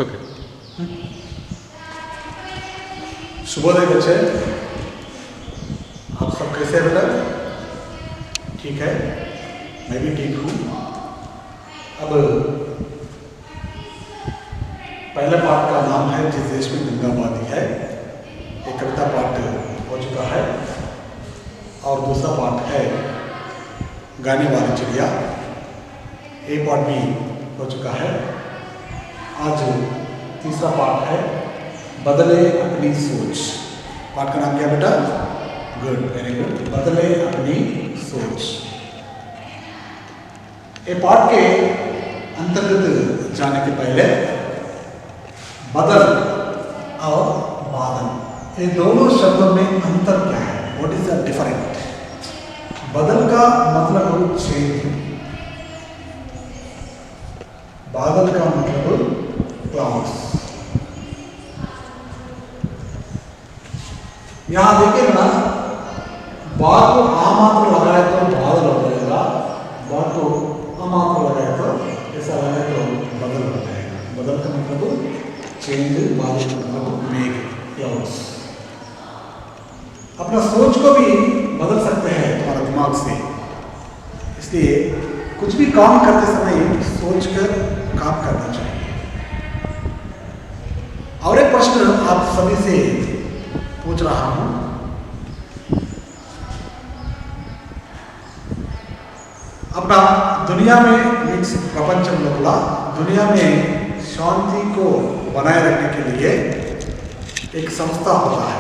Okay. शुभोदय बच्चे, आप सब कैसे हैं बेटा? ठीक है, मैं भी ठीक हूँ। अब पहले पाठ का नाम है जिस देश में गंगा बहती है। एक कविता पाठ हो चुका है और दूसरा पाठ है गाने वाली चिड़िया, ये पाठ भी हो चुका है। आज तीसरा पाठ है बदले अपनी सोच। पाठ का नाम क्या बेटा? गुड, वेरी गुड, बदले अपनी सोच। ये पाठ के अंतर्गत जाने के पहले बदल और बादल, ये दोनों शब्दों में अंतर क्या है? What is the different? बदल का मतलब चेंज, बादल का मतलब क्लाउड्स। यहां देखिए ना, बात को आ मात्र लगाए तो बादल हो जाएगा, बात को आ मात्र लगाए तो ऐसा लगाए तो बदल हो जाएगा। बदल का मतलब चेंज, बादल का मतलब मेघ, क्लाउड्स। अपना सोच को भी बदल सकते हैं तुम्हारा दिमाग से, इसलिए कुछ भी काम करते समय सोचकर काम करना चाहिए। और एक प्रश्न आप सभी से पूछ रहा हूं, अपना दुनिया में मीन्स प्रपंच लोकला दुनिया में शांति को बनाए रखने के लिए एक संस्था होता है,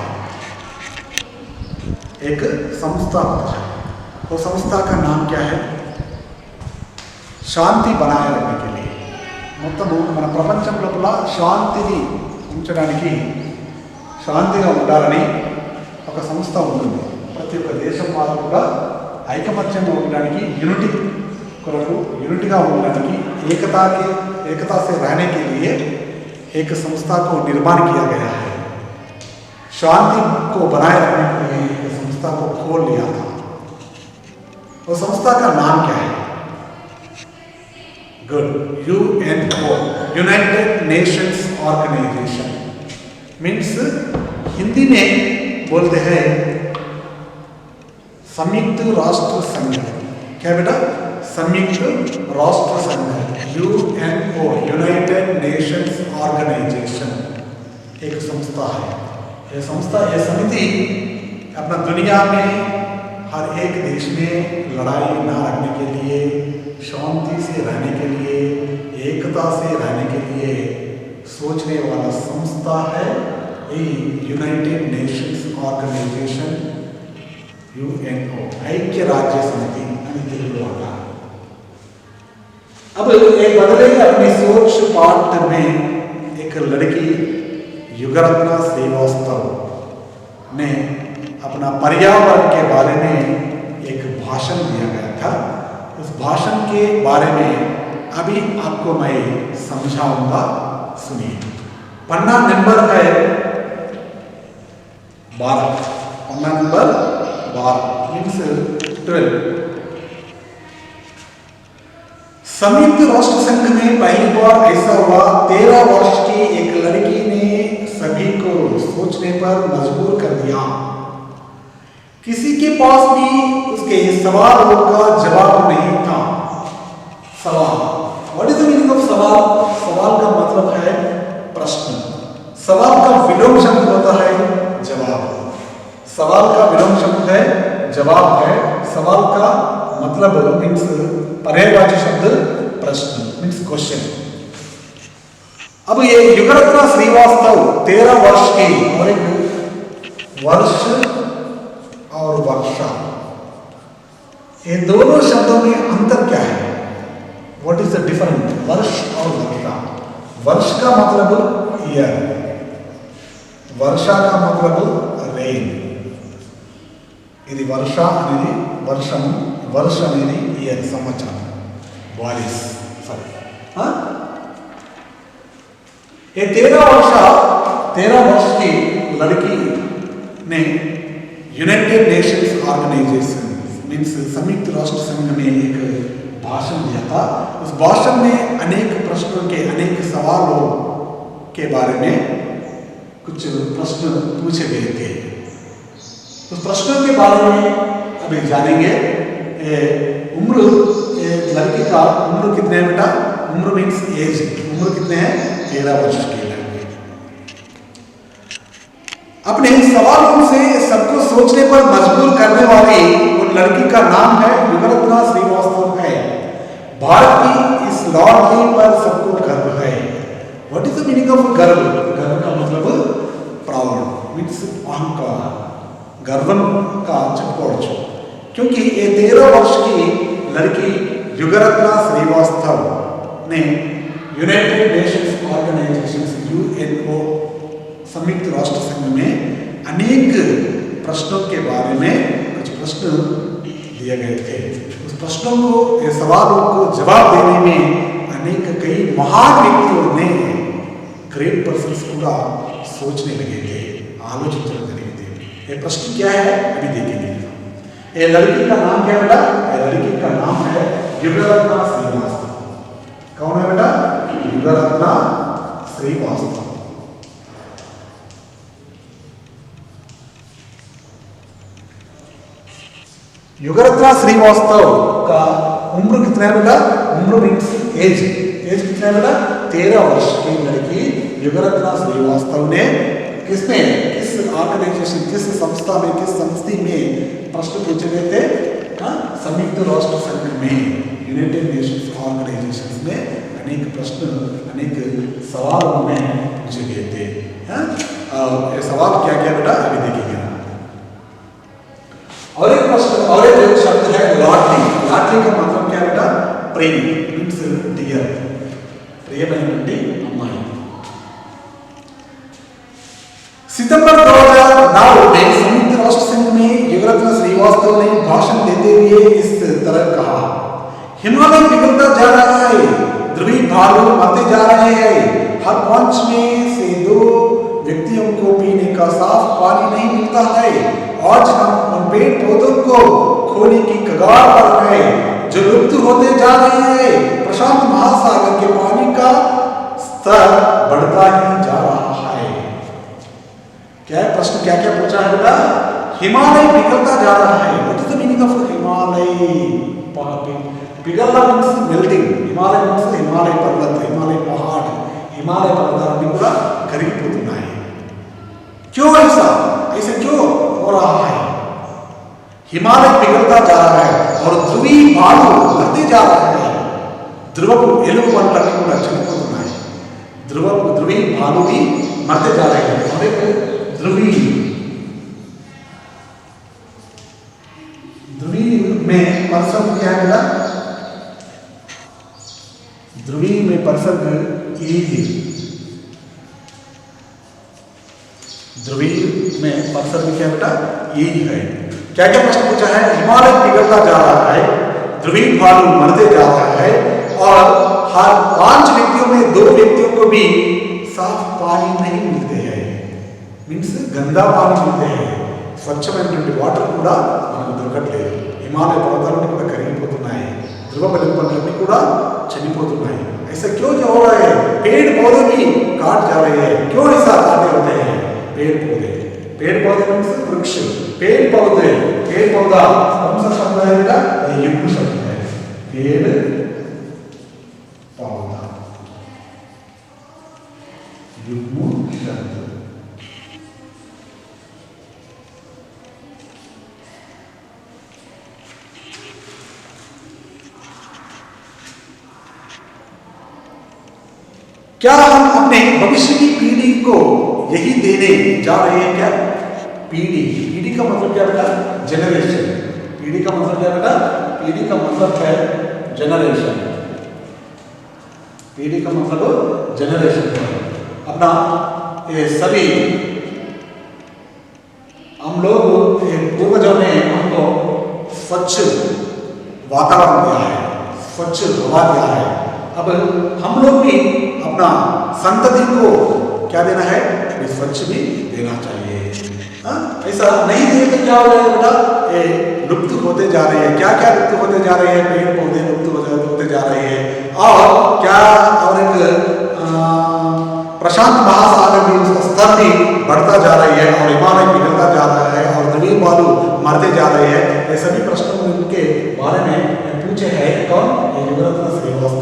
एक संस्था होता है। वो संस्था का नाम क्या है? शांति बनाए रखने के लिए, మొత్తము మన ప్రపంచం లోపల శాంతిని ఉంచడానికి, శాంతిగా ఉండాలని ఒక సంస్థ ఉంటుంది. ప్రతి ఒక్క దేశం వాళ్ళు కూడా ఐకమత్యంగా ఉండడానికి, यूनिटी కొరకు, यूनिटीగా ఉండడానికి, एकता से रहने के लिए एक संस्था को निर्माण किया गया है। शांति को बनाए रखने के लिए एक संस्था को खोल लिया था। वो संस्था का नाम क्या है? Good, UNO, United Nations Organization. Means Hindi में बोलते हैं संयुक्त राष्ट्र संघ। क्या बेटा? संयुक्त राष्ट्र संघ, UNO, यूनाइटेड नेशंस ऑर्गेनाइजेशन एक संस्था है। यह संस्था, यह समिति अपना दुनिया में हर एक देश में लड़ाई ना रखने के लिए, शांति से रहने के लिए, एकता से रहने के लिए सोचने वाला संस्था है ये यूनाइटेड नेशंस ऑर्गेनाइजेशन, UNO, ऐक्य राज्य समिति। अब एक बदले अपनी सोच पाठ में एक लड़की युगरत्ना श्रीवास्तव ने अपना पर्यावरण के बारे में एक भाषण दिया गया था। उस भाषण के बारे में अभी आपको मैं समझाऊंगा, सुनिए। पन्ना नंबर है 12, पन्ना नंबर 12 मीन्स 12। संयुक्त राष्ट्र संघ में पहली बार ऐसा हुआ, 13 वर्ष की एक लड़की ने सभी को सोचने पर मजबूर कर दिया। किसी के पास भी उसके सवालों का जवाब नहीं था। सवाल, what is the meaning of सवाल? सवाल का मतलब है प्रश्न। सवाल का विलोम शब्द होता है जवाब। सवाल का विलोम शब्द है जवाब है। सवाल का मतलब मीन्स पर्यायवाची शब्द प्रश्न मीन्स क्वेश्चन। अब ये युगरत्ना श्रीवास्तव 13 वर्ष की, और एक वर्ष और वर्षा, ये दोनों शब्दों में अंतर क्या है? What is the different? वर्ष और वर्षा। वर्ष का मतलब ईयर, वर्षा का मतलब रेन। ఇది వర్ష అనేది వర్షం, वर्ष అనేది ईयर, సంవత్సరం, 42 सॉरी। ये 13 वर्ष की लड़की ने यूनाइटेड नेशंस ऑर्गेनाइजेशन मीन्स संयुक्त राष्ट्र संघ में एक भाषण दिया था। उस भाषण में अनेक प्रश्नों के, अनेक सवालों के बारे में कुछ प्रश्न पूछे गए थे। उस प्रश्नों के बारे में अभी जानेंगे। उम्र, लड़की का उम्र कितने है बेटा? उम्र मीन्स एज, उम्र कितने हैं? 13 वर्ष की लड़की। अपने सवालों से सबको सोचने पर मजबूर करने वाली उन लड़की का नाम है युगरत्ना श्रीवास्तव है। भारत की इस लॉर्डली पर सबको गर्व है। What is the meaning of गर्व? गर्व का मतलब प्राउड, मीन्स अहंकार, गर्वन का चपकोच। क्योंकि ये 13 वर्ष की लड़की युगरत्ना श्रीवास्तव ने यूनाइटेड नेशंस ऑर्गेनाइजेशन यूएनओ संयुक्त राष्ट्र संघ में अनेक प्रश्नों के बारे में कुछ प्रश्न दिए गए थे। उस प्रश्नों को, सवालों को जवाब देने में कई महान व्यक्तियों ने, ग्रेट पर्सन्स पूरा सोचने लगे थे, आलोचना करने लगे थे। ये प्रश्न क्या है अभी देखेंगे। ये लड़की का नाम क्या है बेटा? ये लड़की का नाम है युगरत्ना श्रीवास्तव। कौन है बेटा? युगरत्ना श्रीवास्तव। युगरत्ना श्रीवास्तव का उम्र कितना है बेटा? उम्र मीन्स एज, एज कितना है बेटा? 13 वर्ष की लड़की युगरत्ना श्रीवास्तव ने किस ऑर्गेनाइजेशन, किस संस्था में, किस संस्थि में प्रश्न पूछे गए थे? संयुक्त राष्ट्र संघ में, यूनाइटेड नेशंस ऑर्गेनाइजेशन में अनेक प्रश्न, अनेक सवाल उन्हें पूछे गए थे। ये सवाल क्या क्या बेटा अभी देखेंगे। और एक प्रश्न, और एक शब्द है लॉटरी। लॉटरी का मतलब क्या बेटा? प्रेम, मीन्स डियर, प्रियమైనటువంటి అమ్మాయి। सितंबर 2009 में संयुक्त राष्ट्र संघ में युगरत्ना श्रीवास्तव ने भाषण देते हुए इस तरह कहा, हिमालय पिघलता जा रहा है, ध्रुवीय भालू मरते जा रहे हैं, हर 5 में से 2 व्यक्तियों को पीने का साफ पानी नहीं मिलता है। आज हम उन पेड़ पौधों को खोने की कगार पर हैं जो लुप्त होते जा रहे हैं। प्रशांत महासागर के पानी का स्तर बढ़ता ही जा रहा है। क्या प्रश्न क्या क्या पूछा है बेटा? हिमालय पिघलता जा रहा है। What is the meaning of Himalaya? पिघलना means melting, Himalaya means Himalaya पर्वत, हिमालय पहाड़, हिमालय पर्वताన్ని కూడా కరిగిపోతున్నాయి। क्यों ऐसा? ऐसे क्यों हो रहा है? हिमालय पिघलता जा रहा है और ध्रुवीय भालू मरते जा रहे हैं। ध्रुव एलुगु వంటలన్నీ కూడా చనిపోతున్నాయి। ध्रुवीय भालू भी मरते जा रहे हैं। और एक ध्रुवीय में परसर्ग क्या है? ध्रुवीय में परसर्ग ईज, ध्रुवीय में परसर्ग क्या बेटा? ईज है। क्या क्या प्रश्न पूछा है? हिमालय पिघलता जा रहा है, ध्रुवीय भालू मरते जा रहा है और हर 5 व्यक्तियों में 2 व्यक्तियों को भी साफ पानी नहीं मिलते हैं, मीन्स गंदा पानी मिलते हैं। స్వచ్ఛమైనటువంటి వాటర్ కూడా మనకు దొరకట్లేదు। హిమాలయ పర్వతాలన్నీ కూడా కరిగిపోతున్నాయి, ధ్రువ పర్వతాలన్నీ కూడా చనిపోతున్నాయి। ऐसा क्यों हो रहा है? पेड़ पौधे भी काट जा रहे हैं। क्यों ऐसा काटे होते हैं? पेड़ पौधे, पेड़ पौधे मीन्स वृक्ष, पेड़ पौधे, पेड़ पौधा कौन सा शब्द है बेटा? ये युग्म शब्द है, पेड़ पौधा, युग्म शब्द। क्या हम अपने भविष्य की पीढ़ी को यही देने जा रहे हैं क्या? पीढ़ी, पीढ़ी का मतलब क्या बेटा? जनरेशन। पीढ़ी का मतलब क्या बेटा? पीढ़ी का मतलब है जनरेशन। पीढ़ी का मतलब जनरेशन है। अपना ये सभी हम लोग पूर्वजों ने हमको स्वच्छ वातावरण दिया है, स्वच्छ हवा दिया है। अब हम लोग भी अपना संतति को क्या देना है? स्वच्छ भी देना चाहिए। ऐसा नहीं दिए तो क्या हो जाएगा बेटा? ये लुप्त होते जा रहे हैं। क्या क्या लुप्त होते जा रहे हैं? पेड़ पौधे लुप्त होते जा रहे हैं। और क्या, और एक प्रशांत महासागर भी उसका स्तर भी बढ़ता जा रही है और हिमालय पिघलता जा रहा है और द्वीप बालू मरते जा रहे हैं। ये सभी प्रश्नों उनके बारे में पूछे हैं कौन, ये युगरत्न श्रीवास्तव।